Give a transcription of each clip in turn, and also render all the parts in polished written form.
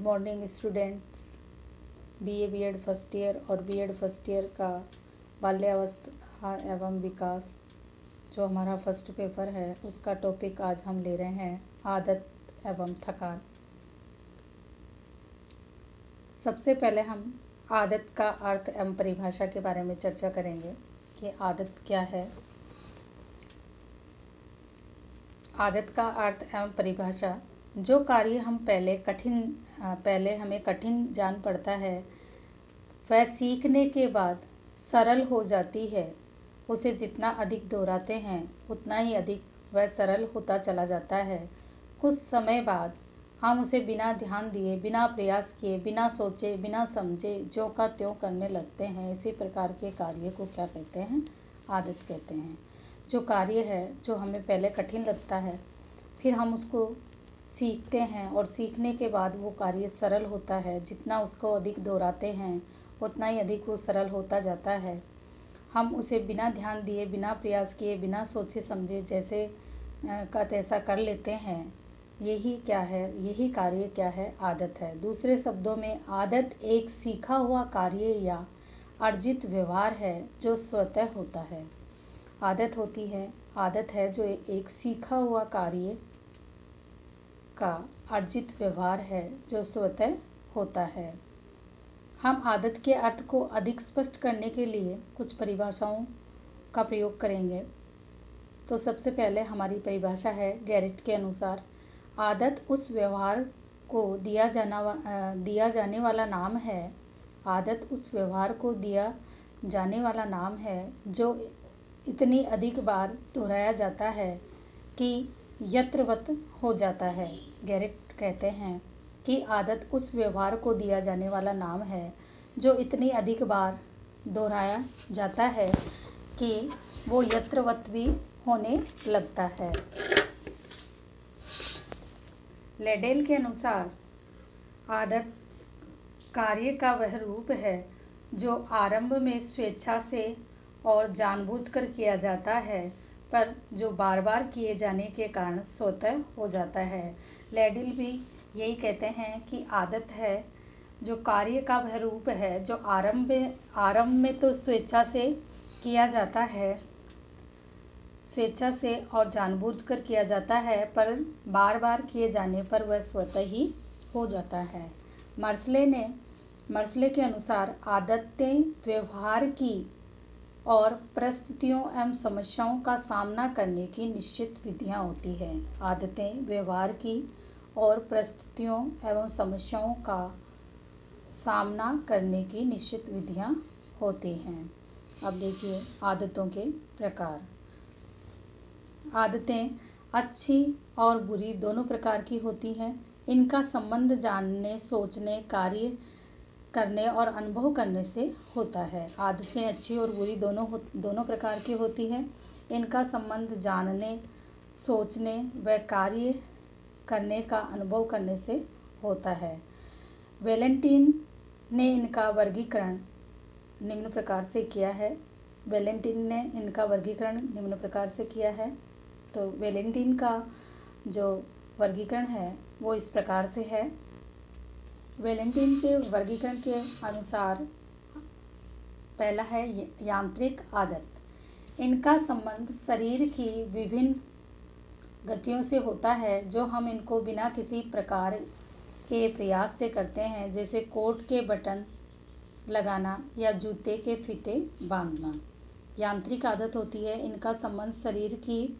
Morning students. BA BEd first year और BEd first year का बाल्यावस्था एवं विकास जो हमारा फर्स्ट पेपर है उसका टॉपिक आज हम ले रहे हैं आदत एवं थकान। सबसे पहले हम आदत का अर्थ एवं परिभाषा के बारे में चर्चा करेंगे कि आदत क्या है। आदत का अर्थ एवं परिभाषा, जो कार्य हम पहले हमें कठिन जान पड़ता है वह सीखने के बाद सरल हो जाती है। उसे जितना अधिक दोहराते हैं उतना ही अधिक वह सरल होता चला जाता है। कुछ समय बाद हम उसे बिना ध्यान दिए, बिना प्रयास किए, बिना सोचे, बिना समझे ज्यों का त्यों करने लगते हैं। इसी प्रकार के कार्य को क्या कहते हैं? आदत कहते हैं। जो कार्य है जो हमें पहले कठिन लगता है, फिर हम उसको सीखते हैं और सीखने के बाद वो कार्य सरल होता है। जितना उसको अधिक दोहराते हैं उतना ही अधिक वो सरल होता जाता है। हम उसे बिना ध्यान दिए, बिना प्रयास किए, बिना सोचे समझे जैसे का तैसा कर लेते हैं। यही क्या है? यही कार्य क्या है? आदत है। दूसरे शब्दों में आदत एक सीखा हुआ कार्य या अर्जित व्यवहार है जो स्वतः होता है। आदत है जो एक सीखा हुआ कार्य का अर्जित व्यवहार है जो स्वतः होता है। हम आदत के अर्थ को अधिक स्पष्ट करने के लिए कुछ परिभाषाओं का प्रयोग करेंगे। तो सबसे पहले हमारी परिभाषा है गैरेट के अनुसार, आदत उस व्यवहार को दिया जाने वाला नाम है। आदत उस व्यवहार को दिया जाने वाला नाम है जो इतनी अधिक बार दोहराया जाता है कि यत्रवत हो जाता है। गैरेट कहते हैं कि आदत उस व्यवहार को दिया जाने वाला नाम है जो इतनी अधिक बार दोहराया जाता है कि वो यत्रवत भी होने लगता है। लेडेल के अनुसार आदत कार्य का वह रूप है जो आरंभ में स्वेच्छा से और जानबूझकर किया जाता है, पर जो बार बार किए जाने के कारण स्वतः हो जाता है। लेडिल भी यही कहते हैं कि आदत है जो कार्य का वह रूप है जो आरंभ में तो स्वेच्छा से किया जाता है, स्वेच्छा से और जानबूझकर किया जाता है, पर बार बार किए जाने पर वह स्वतः ही हो जाता है। मर्सले के अनुसार आदतें व्यवहार की और परिस्थितियों एवं समस्याओं का सामना करने की निश्चित विधियाँ होती हैं। आदतें व्यवहार की और परिस्थितियों एवं समस्याओं का सामना करने की निश्चित विधियाँ होती हैं। अब देखिए आदतों के प्रकार। आदतें अच्छी और बुरी दोनों प्रकार की होती हैं। इनका संबंध जानने, सोचने, कार्य करने और अनुभव करने से होता है। आदतें अच्छी और बुरी दोनों प्रकार की होती हैं। इनका संबंध जानने, सोचने व कार्य करने का अनुभव करने से होता है। वैलेंटाइन ने इनका वर्गीकरण निम्न प्रकार से किया है। तो वैलेंटाइन का जो वर्गीकरण है वो इस प्रकार से है। वैलेंटाइन के वर्गीकरण के अनुसार पहला है यांत्रिक आदत। इनका संबंध शरीर की विभिन्न गतियों से होता है जो हम इनको बिना किसी प्रकार के प्रयास से करते हैं, जैसे कोट के बटन लगाना या जूते के फीते बांधना। यांत्रिक आदत होती है। इनका संबंध शरीर की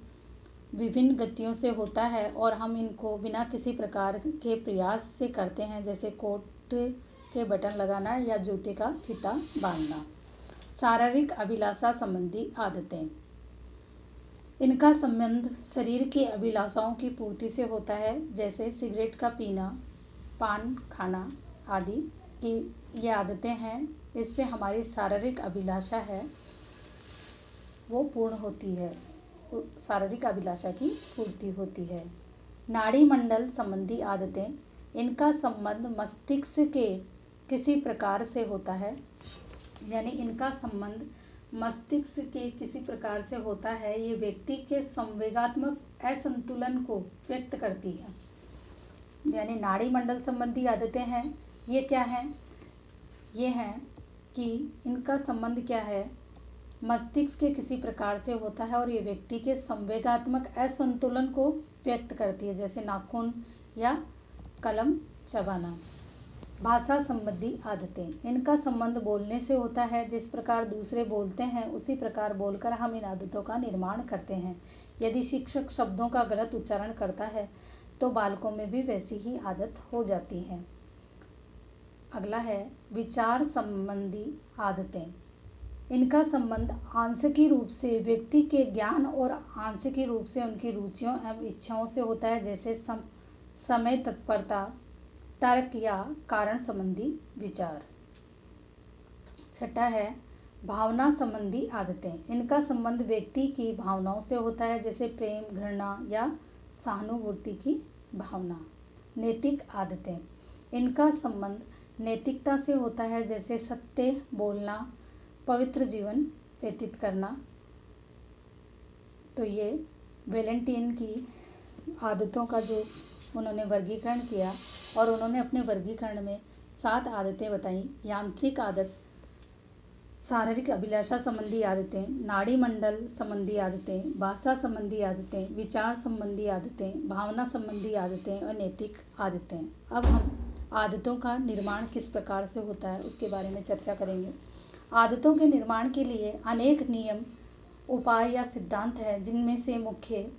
विभिन्न गतियों से होता है और हम इनको बिना किसी प्रकार के प्रयास से करते हैं, जैसे कोट के बटन लगाना या जूते का फीता बांधना। शारीरिक अभिलाषा संबंधी आदतें। इनका संबंध शरीर की अभिलाषाओं की पूर्ति से होता है, जैसे सिगरेट का पीना, पान खाना आदि की ये आदतें हैं। इससे हमारी शारीरिक अभिलाषा है वो पूर्ण होती है, शारीरिक अभिलाषा की पूर्ति होती है। नाड़ी मंडल संबंधी आदतें। इनका संबंध मस्तिष्क के किसी प्रकार से होता है, यानी इनका संबंध मस्तिष्क के किसी प्रकार से होता है। ये व्यक्ति के संवेगात्मक असंतुलन को व्यक्त करती है। यानी नाड़ी मंडल संबंधी आदतें हैं, ये क्या हैं? ये हैं कि इनका संबंध क्या है, मस्तिष्क के किसी प्रकार से होता है और ये व्यक्ति के संवेगात्मक असंतुलन को व्यक्त करती है, जैसे नाखून या कलम चबाना। भाषा संबंधी आदतें, इनका संबंध बोलने से होता है। जिस प्रकार दूसरे बोलते हैं उसी प्रकार बोलकर हम इन आदतों का निर्माण करते हैं। यदि शिक्षक शब्दों का गलत उच्चारण करता है तो बालकों में भी वैसी ही आदत हो जाती है। अगला है विचार संबंधी आदतें। इनका संबंध आंशिकी रूप से व्यक्ति के ज्ञान और आंशिकी रूप से उनकी रुचियों एवं इच्छाओं से होता है, जैसे समय तत्परता, तर्क या कारण संबंधी विचार। छठा है भावना संबंधी आदतें। इनका संबंध व्यक्ति की भावनाओं से होता है, जैसे प्रेम, घृणा या सहानुभूति की भावना। नैतिक आदतें, इनका संबंध नैतिकता से होता है, जैसे सत्य बोलना, पवित्र जीवन व्यतीत करना। तो ये वैलेंटाइन की आदतों का जो उन्होंने वर्गीकरण किया और उन्होंने अपने वर्गीकरण में 7 आदतें बताई। यांत्रिक आदत, शारीरिक अभिलाषा संबंधी आदतें, नाड़ी मंडल संबंधी आदतें, भाषा संबंधी आदतें, विचार संबंधी आदतें, भावना संबंधी आदतें और नैतिक आदतें। अब हम आदतों का निर्माण किस प्रकार से होता है उसके बारे में चर्चा करेंगे। आदतों के निर्माण के लिए अनेक नियम, उपाय या सिद्धांत हैं, जिनमें से मुख्य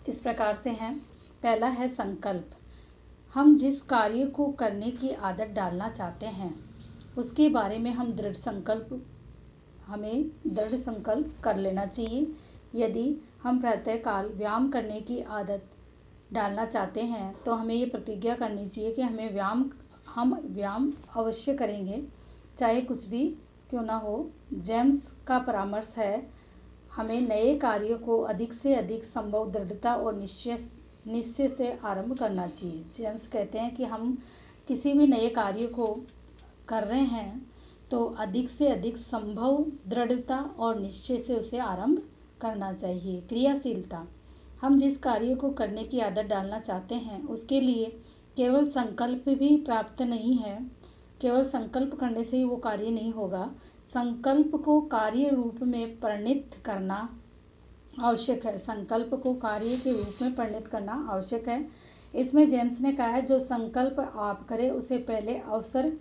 इस प्रकार से हैं। पहला है संकल्प। हम जिस कार्य को करने की आदत डालना चाहते हैं उसके बारे में हमें दृढ़ संकल्प कर लेना चाहिए। यदि हम प्रातःकाल व्यायाम करने की आदत डालना चाहते हैं तो हमें ये प्रतिज्ञा करनी चाहिए कि हम व्यायाम अवश्य करेंगे, चाहे कुछ भी क्यों ना हो। जेम्स का परामर्श है, हमें नए कार्य को अधिक से अधिक संभव दृढ़ता और निश्चय से आरंभ करना चाहिए। जेम्स कहते हैं कि हम किसी भी नए कार्य को कर रहे हैं तो अधिक से अधिक संभव दृढ़ता और निश्चय से उसे आरंभ करना चाहिए। क्रियाशीलता, हम जिस कार्य को करने की आदत डालना चाहते हैं उसके लिए केवल संकल्प भी प्राप्त नहीं है। केवल संकल्प करने से ही वो कार्य नहीं होगा, संकल्प को कार्य रूप में परिणत करना आवश्यक है। संकल्प को कार्य के रूप में परिणत करना आवश्यक है। इसमें जेम्स ने कहा है, जो संकल्प आप करें उसे पहले अवसर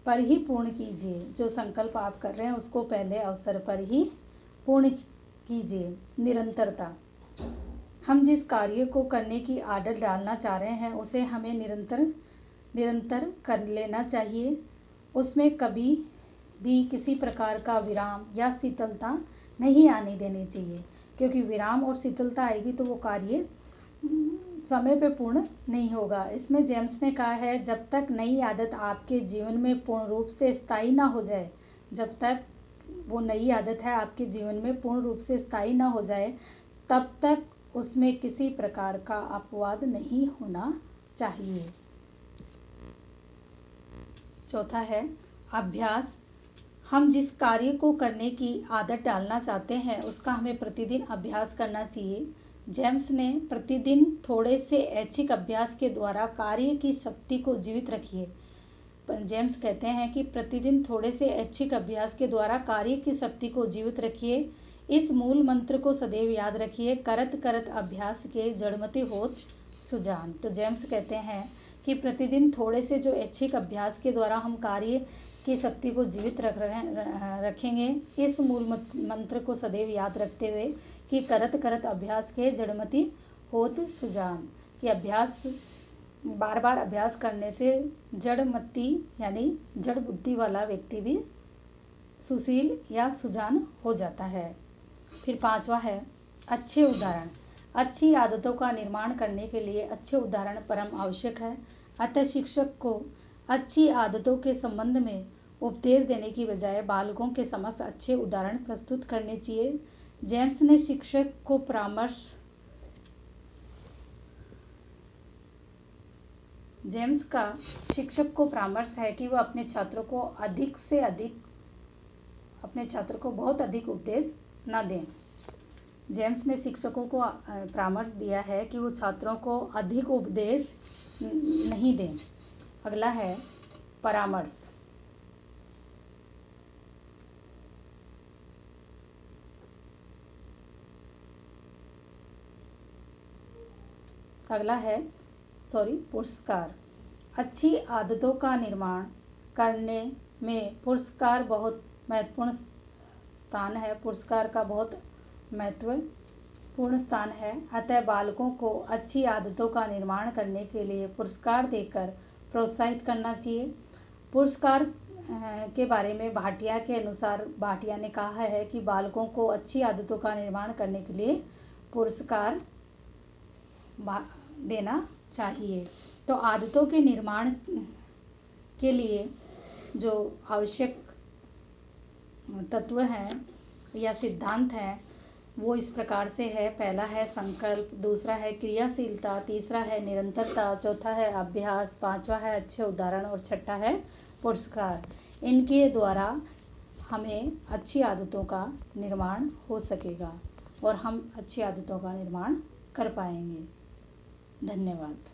पर ही पूर्ण कीजिए। जो संकल्प आप कर रहे हैं उसको पहले अवसर पर ही पूर्ण कीजिए। निरंतरता, हम जिस कार्य को करने की आदत डालना चाह रहे हैं उसे हमें निरंतर कर लेना चाहिए। उसमें कभी भी किसी प्रकार का विराम या शिथिलता नहीं आने देनी चाहिए, क्योंकि विराम और शिथिलता आएगी तो वो कार्य समय पे पूर्ण नहीं होगा। इसमें जेम्स ने कहा है, जब तक नई आदत आपके जीवन में पूर्ण रूप से स्थायी ना हो जाए, जब तक वो नई आदत है आपके जीवन में पूर्ण रूप से स्थायी ना हो जाए, तब तक उसमें किसी प्रकार का अपवाद नहीं होना चाहिए। चौथा है अभ्यास। हम जिस कार्य को करने की आदत डालना चाहते हैं उसका हमें प्रतिदिन अभ्यास करना चाहिए। जेम्स ने प्रतिदिन थोड़े से ऐच्छिक अभ्यास के द्वारा कार्य की शक्ति को जीवित रखिए। जेम्स कहते हैं कि प्रतिदिन थोड़े से ऐच्छिक अभ्यास के द्वारा कार्य की शक्ति को जीवित रखिए। इस मूल मंत्र को सदैव याद रखिए, करत करत अभ्यास के जड़मति होत सुजान। तो जेम्स कहते हैं कि प्रतिदिन थोड़े से जो ऐच्छिक अभ्यास के द्वारा हम कार्य की शक्ति को जीवित रखेंगे। इस मूल मंत्र को सदैव याद रखते हुए कि करत करत अभ्यास के जड़मति होत सुजान, कि अभ्यास बार बार अभ्यास करने से जड़मति यानी जड़ बुद्धि वाला व्यक्ति भी सुशील या सुजान हो जाता है। फिर पांचवा है अच्छे उदाहरण। अच्छी आदतों का निर्माण करने के लिए अच्छे उदाहरण परम आवश्यक है। अतः शिक्षक को अच्छी आदतों के संबंध में उपदेश देने की बजाय बालकों के समक्ष अच्छे उदाहरण प्रस्तुत करने चाहिए। जेम्स ने जेम्स का शिक्षक को परामर्श है कि वह अपने छात्रों को बहुत अधिक उपदेश न दें। जेम्स ने शिक्षकों को परामर्श दिया है कि वो छात्रों को अधिक उपदेश नहीं दें। अगला है परामर्श। अगला है पुरस्कार। अच्छी आदतों का निर्माण करने में पुरस्कार बहुत महत्वपूर्ण स्थान है। पुरस्कार का बहुत महत्वपूर्ण स्थान है। अतः बालकों को अच्छी आदतों का निर्माण करने के लिए पुरस्कार देकर प्रोत्साहित करना चाहिए। पुरस्कार के बारे में भाटिया के अनुसार भाटिया ने कहा है कि बालकों को अच्छी आदतों का निर्माण करने के लिए पुरस्कार देना चाहिए। तो आदतों के निर्माण के लिए जो आवश्यक तत्व हैं या सिद्धांत हैं वो इस प्रकार से है। पहला है संकल्प, दूसरा है क्रियाशीलता, तीसरा है निरंतरता, चौथा है अभ्यास, पांचवा है अच्छे उदाहरण और छठा है पुरस्कार। इनके द्वारा हमें अच्छी आदतों का निर्माण हो सकेगा और हम अच्छी आदतों का निर्माण कर पाएंगे। धन्यवाद।